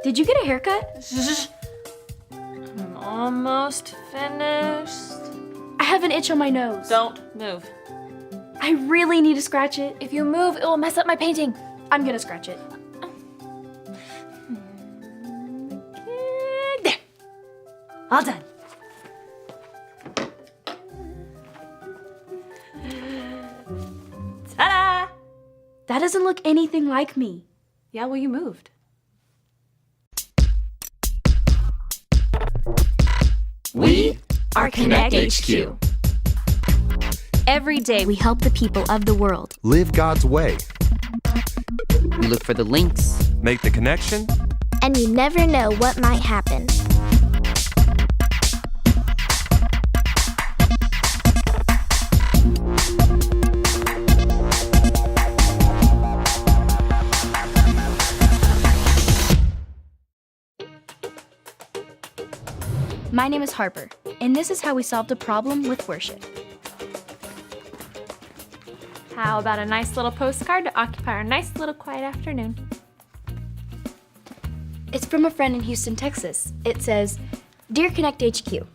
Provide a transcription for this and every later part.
Did you get a haircut? I'm almost finished. I have an itch on my nose. Don't move. I really need to scratch it. If you move, it will mess up my painting. I'm gonna scratch it. There. All done. Ta-da! That doesn't look anything like me. Yeah, well, you moved. We are Konnect HQ. Every day we help the people of the world. Live God's way. We look for the links. Make the connection. And you never know what might happen. My name is Harper, and this is how we solved a problem with worship. How about a nice little postcard to occupy our nice little quiet afternoon? It's from a friend in Houston, Texas. It says, Dear Konnect HQ,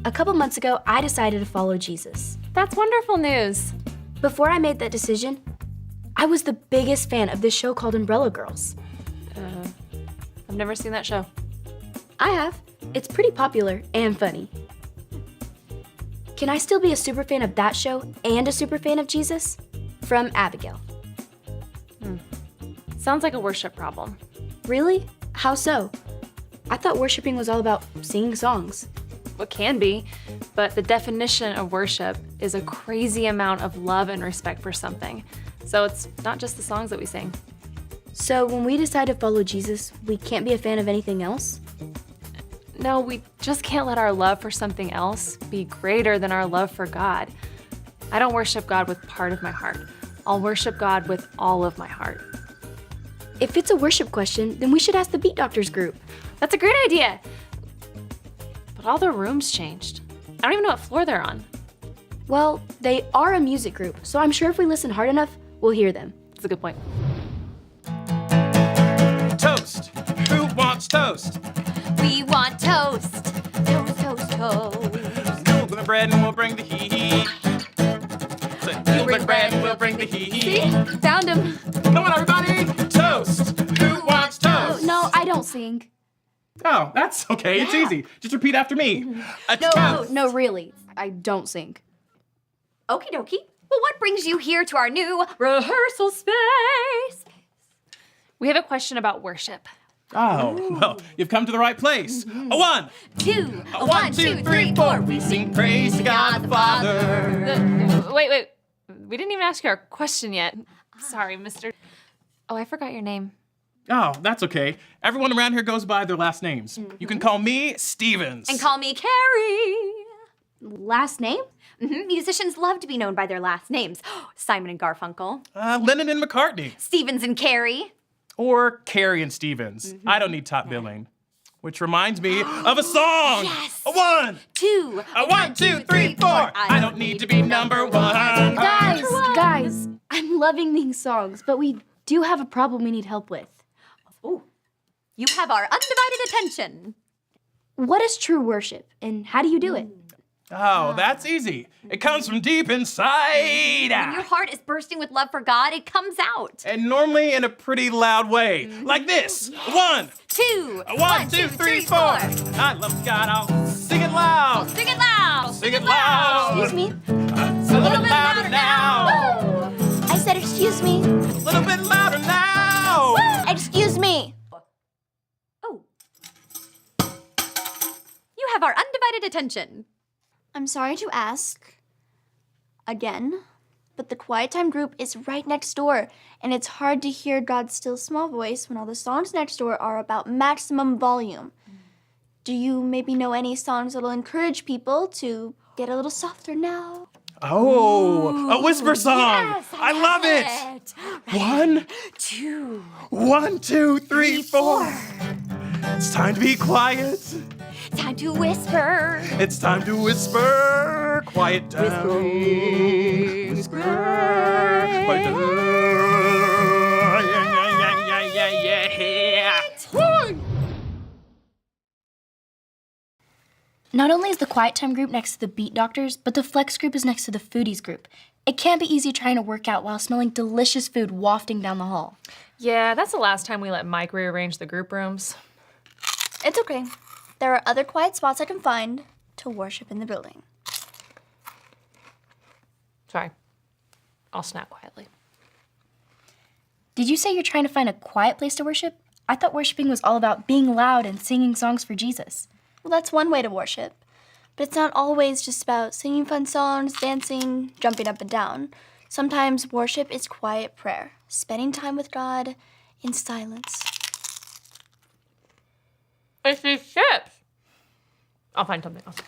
a couple months ago, I decided to follow Jesus. That's wonderful news. Before I made that decision, I was the biggest fan of this show called Umbrella Girls. I've never seen that show. I have. It's pretty popular and funny. Can I still be a super fan of that show and a super fan of Jesus? From Abigail. Sounds like a worship problem. Really? How so? I thought worshiping was all about singing songs. What can be, but the definition of worship is a crazy amount of love and respect for something. So it's not just the songs that we sing. So when we decide to follow Jesus, we can't be a fan of anything else? No, we just can't let our love for something else be greater than our love for God. I don't worship God with part of my heart. I'll worship God with all of my heart. If it's a worship question, then we should ask the Beat Doctors group. That's a great idea. But all the rooms changed. I don't even know what floor they're on. Well, they are a music group, so I'm sure if we listen hard enough, we'll hear them. That's a good point. Toast. Who wants toast? We want toast. Toast, toast, toast. You'll bring the bread and we'll bring the heat. You'll bring bread and we'll bring the heat. See? Found him. Come on, everybody. Toast. Who wants toast? No, I don't sing. Oh, that's okay. It's easy. Just repeat after me. A toast. No, really. I don't sing. Okie dokie. Well, what brings you here to our new rehearsal space? We have a question about worship. Oh, well, you've come to the right place. A one. Two. A one, two, three, four. We sing praise to God the Father. Wait. We didn't even ask you our question yet. Sorry, mister. Oh, I forgot your name. Oh, that's okay. Everyone around here goes by their last names. You can call me Stevens. And call me Carrie. Last name? Musicians love to be known by their last names. Simon and Garfunkel. Lennon and McCartney. Stevens and Carrie. Or Carrie and Stevens. I don't need top billing. Which reminds me of a song. Yes. A one. Two. A one, two, three, four. I don't need to be number one. Guys, I'm loving these songs, but we do have a problem we need help with. Oh, you have our undivided attention. What is true worship, and how do you do it? Oh, that's easy. It comes from deep inside. When your heart is bursting with love for God, it comes out. And normally in a pretty loud way. Like this. One. Two. A one, two, three, four. I love God. I'll sing it loud. Sing it loud. Sing it loud. Excuse me? It's a little bit louder now. I said, excuse me. A little bit louder now. Excuse me. Oh. You have our undivided attention. I'm sorry to ask again, but the Quiet Time group is right next door, and it's hard to hear God's still small voice when all the songs next door are about maximum volume. Do you maybe know any songs that'll encourage people to get a little softer now? Oh, a whisper song. Yes, I love it. One, Two. 1, 2, 3, 4. It's time to be quiet. Time to whisper. It's time to whisper. Quiet down. Whisper. Quiet down. Yeah. Not only is the quiet time group next to the beat doctors, but the flex group is next to the foodies group. It can't be easy trying to work out while smelling delicious food wafting down the hall. Yeah, that's the last time we let Mike rearrange the group rooms. It's okay. There are other quiet spots I can find to worship in the building. Sorry. I'll snack quietly. Did you say you're trying to find a quiet place to worship? I thought worshiping was all about being loud and singing songs for Jesus. Well, that's one way to worship. But it's not always just about singing fun songs, dancing, jumping up and down. Sometimes worship is quiet prayer, spending time with God in silence. It's these chips. I'll find something else.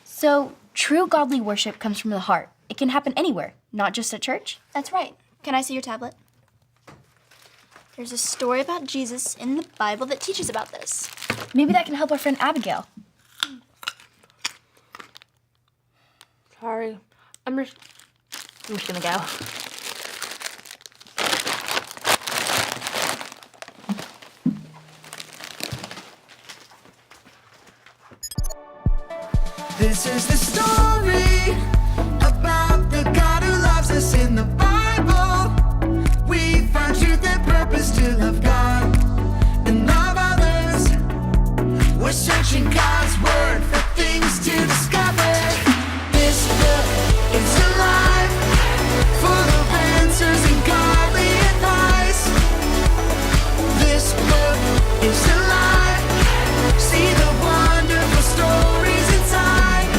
So, true godly worship comes from the heart. It can happen anywhere, not just at church. That's right. Can I see your tablet? There's a story about Jesus in the Bible that teaches about this. Maybe that can help our friend Abigail. Sorry. I'm just gonna go. This is the story about the God who loves us in the Bible. We find truth and purpose to love God and love others. We're searching God's word for things to discover. This book is alive, full of answers and godly advice. This book is alive. See the wonderful stories inside.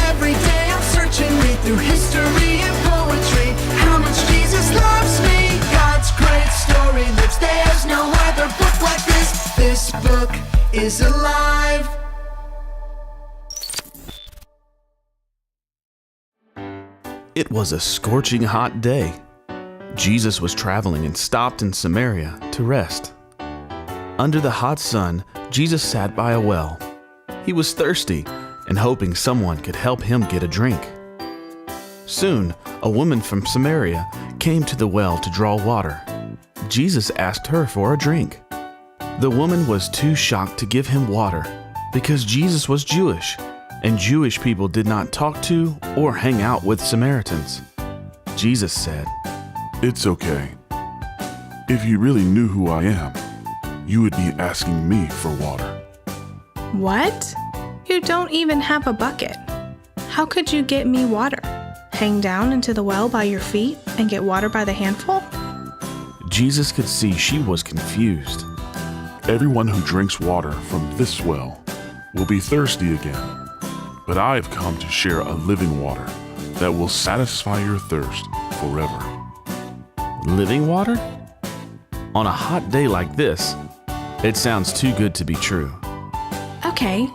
Every day I'm searching, read through history and poetry. How much Jesus loves me. God's great story lives. There's no other book like this. This book is alive. It was a scorching hot day. Jesus was traveling and stopped in Samaria to rest. Under the hot sun, Jesus sat by a well. He was thirsty and hoping someone could help him get a drink. Soon, a woman from Samaria came to the well to draw water. Jesus asked her for a drink. The woman was too shocked to give him water because Jesus was Jewish, and Jewish people did not talk to or hang out with Samaritans. Jesus said, "It's okay. If you really knew who I am, you would be asking me for water." What? You don't even have a bucket. How could you get me water? Hang down into the well by your feet and get water by the handful? Jesus could see she was confused. Everyone who drinks water from this well will be thirsty again. But I have come to share a living water that will satisfy your thirst forever. Living water? On a hot day like this, it sounds too good to be true. Okay,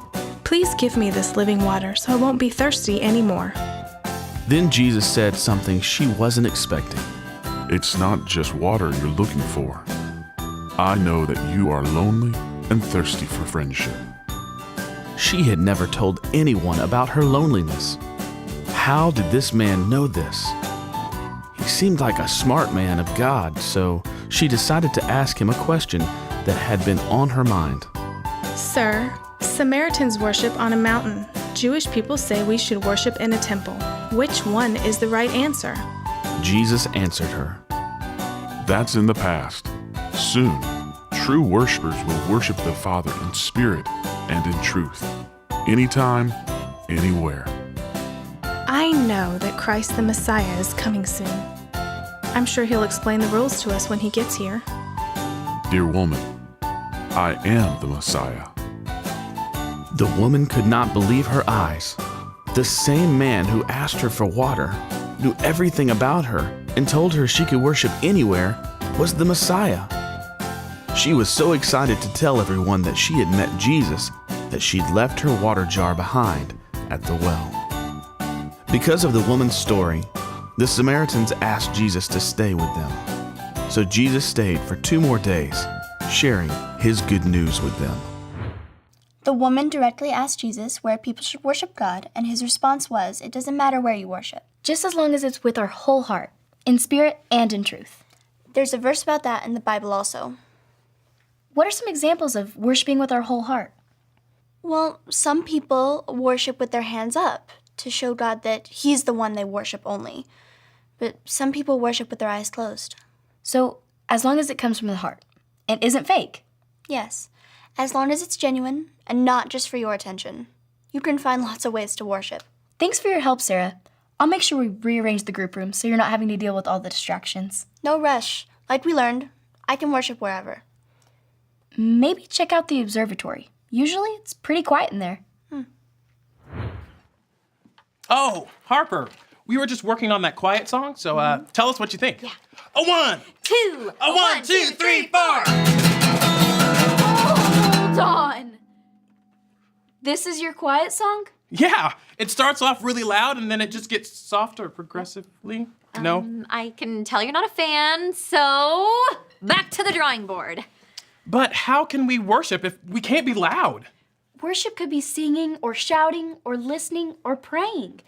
please give me this living water so I won't be thirsty anymore. Then Jesus said something she wasn't expecting. It's not just water you're looking for. I know that you are lonely and thirsty for friendship. She had never told anyone about her loneliness. How did this man know this? He seemed like a smart man of God, so she decided to ask him a question that had been on her mind. Sir, Samaritans worship on a mountain. Jewish people say we should worship in a temple. Which one is the right answer? Jesus answered her. That's in the past. Soon, true worshipers will worship the Father in spirit and in truth. Anytime, anywhere. I know that Christ the Messiah is coming soon. I'm sure he'll explain the rules to us when he gets here. Dear woman, I am the Messiah. The woman could not believe her eyes. The same man who asked her for water, knew everything about her, and told her she could worship anywhere, was the Messiah. She was so excited to tell everyone that she had met Jesus that she'd left her water jar behind at the well. Because of the woman's story, the Samaritans asked Jesus to stay with them. So Jesus stayed for 2 more days, sharing his good news with them. The woman directly asked Jesus where people should worship God, and his response was, it doesn't matter where you worship. Just as long as it's with our whole heart, in spirit and in truth. There's a verse about that in the Bible also. What are some examples of worshiping with our whole heart? Well, some people worship with their hands up to show God that He's the one they worship only. But some people worship with their eyes closed. So, as long as it comes from the heart and isn't fake. Yes, as long as it's genuine and not just for your attention. You can find lots of ways to worship. Thanks for your help, Sarah. I'll make sure we rearrange the group room so you're not having to deal with all the distractions. No rush. Like we learned, I can worship wherever. Maybe check out the observatory. Usually it's pretty quiet in there. Oh, Harper, we were just working on that quiet song, so tell us what you think. Yeah. A 1, 2, a 1, 2, 3, 4. Hold on. This is your quiet song? Yeah, it starts off really loud and then it just gets softer progressively. No? I can tell you're not a fan, so back to the drawing board. But how can we worship if we can't be loud? Worship could be singing or shouting or listening or praying,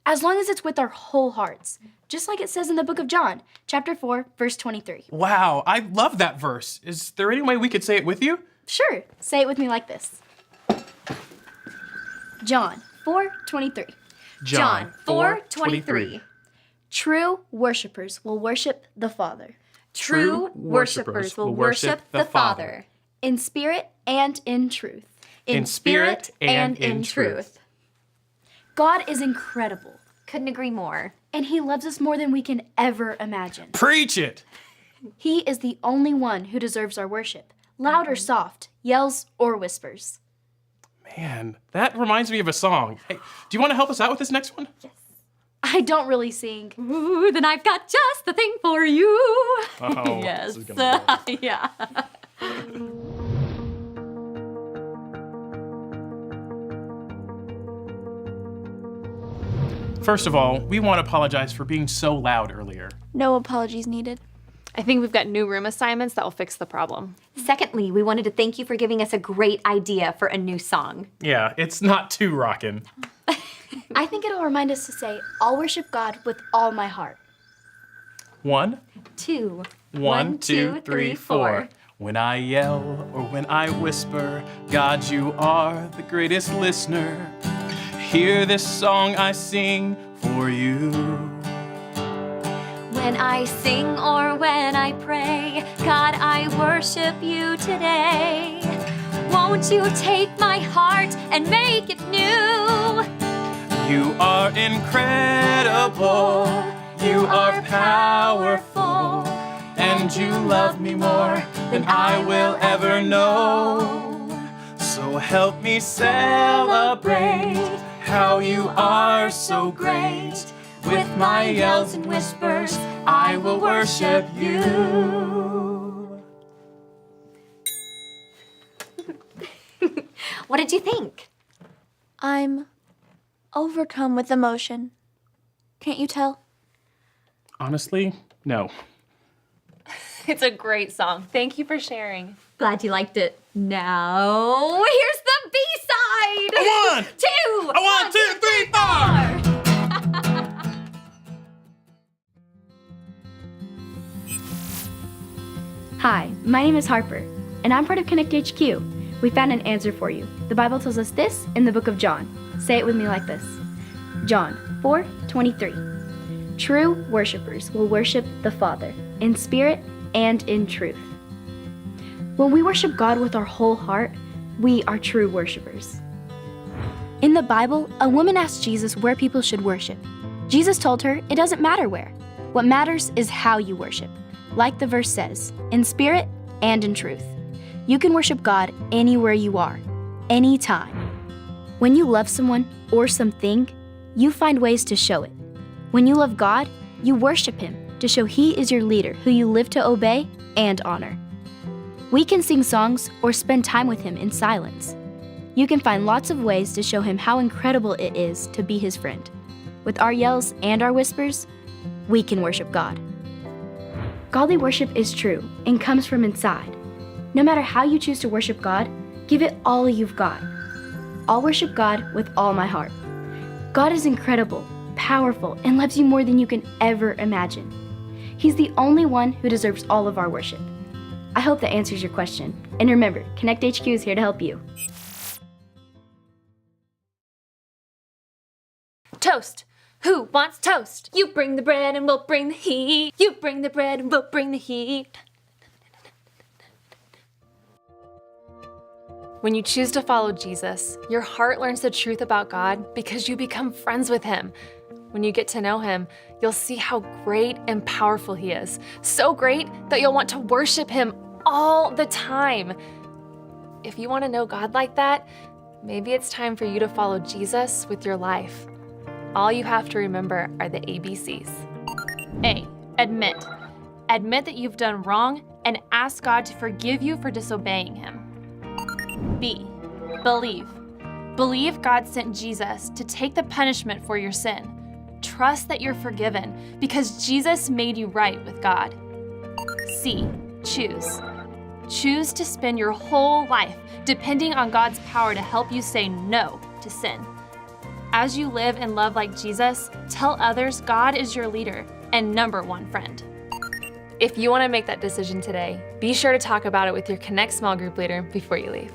as long as it's with our whole hearts, just like it says in the book of John, chapter 4, verse 23. Wow, I love that verse. Is there any way we could say it with you? Sure, say it with me like this. John 4:23. John 4:23. True worshipers will worship the Father True worshipers will worship the Father in spirit and in truth. in spirit and in truth. God is incredible, Couldn't agree more. and He loves us more than we can ever imagine. Preach it! He is the only one who deserves our worship, loud or soft, yells or whispers. Man, that reminds me of a song. Hey, do you want to help us out with this next one? I don't really sing. Ooh, then I've got just the thing for you. Oh, Yes. this is gonna be good. Yeah. First of all, we want to apologize for being so loud earlier. No apologies needed. I think we've got new room assignments that will fix the problem. Secondly, we wanted to thank you for giving us a great idea for a new song. Yeah, it's not too rockin'. I think it'll remind us to say, I'll worship God with all my heart. 1, 2, 1, 2, 3, 4. When I yell or when I whisper, God, you are the greatest listener. Hear this song I sing for you. When I sing or when I pray, God, I worship you today. Won't you take my heart and make it new? You are incredible, you are powerful, and you love me more than I will ever know. So help me celebrate how you are so great. With my yells and whispers, I will worship you. What did you think? I'm overcome with emotion. Can't you tell? Honestly, no. It's a great song. Thank you for sharing. Glad you liked it. Now, here's the B-side! A 1, 2, a 1, 2, 3, 4. Hi, my name is Harper, and I'm part of Konnect HQ. We found an answer for you. The Bible tells us this in the book of John. Say it with me like this. John 4:23. True worshipers will worship the Father in spirit and in truth. When we worship God with our whole heart, we are true worshipers. In the Bible, a woman asked Jesus where people should worship. Jesus told her it doesn't matter where. What matters is how you worship. Like the verse says, in spirit and in truth. You can worship God anywhere you are, anytime. When you love someone or something, you find ways to show it. When you love God, you worship Him to show He is your leader who you live to obey and honor. We can sing songs or spend time with Him in silence. You can find lots of ways to show Him how incredible it is to be His friend. With our yells and our whispers, we can worship God. Godly worship is true and comes from inside. No matter how you choose to worship God, give it all you've got. I'll worship God with all my heart. God is incredible, powerful, and loves you more than you can ever imagine. He's the only one who deserves all of our worship. I hope that answers your question. And remember, Konnect HQ is here to help you. toast? Who wants toast? You bring the bread and we'll bring the heat. You bring the bread and we'll bring the heat. When you choose to follow Jesus, your heart learns the truth about God because you become friends with him. When you get to know him, you'll see how great and powerful he is. So great that you'll want to worship him all the time. If you want to know God like that, maybe it's time for you to follow Jesus with your life. All you have to remember are the ABCs. A, admit. Admit that you've done wrong and ask God to forgive you for disobeying him. B, believe. Believe God sent Jesus to take the punishment for your sin. Trust that you're forgiven because Jesus made you right with God. C, choose. Choose to spend your whole life depending on God's power to help you say no to sin. As you live and love like Jesus, tell others God is your leader and number one friend. If you want to make that decision today, be sure to talk about it with your Konnect small group leader before you leave.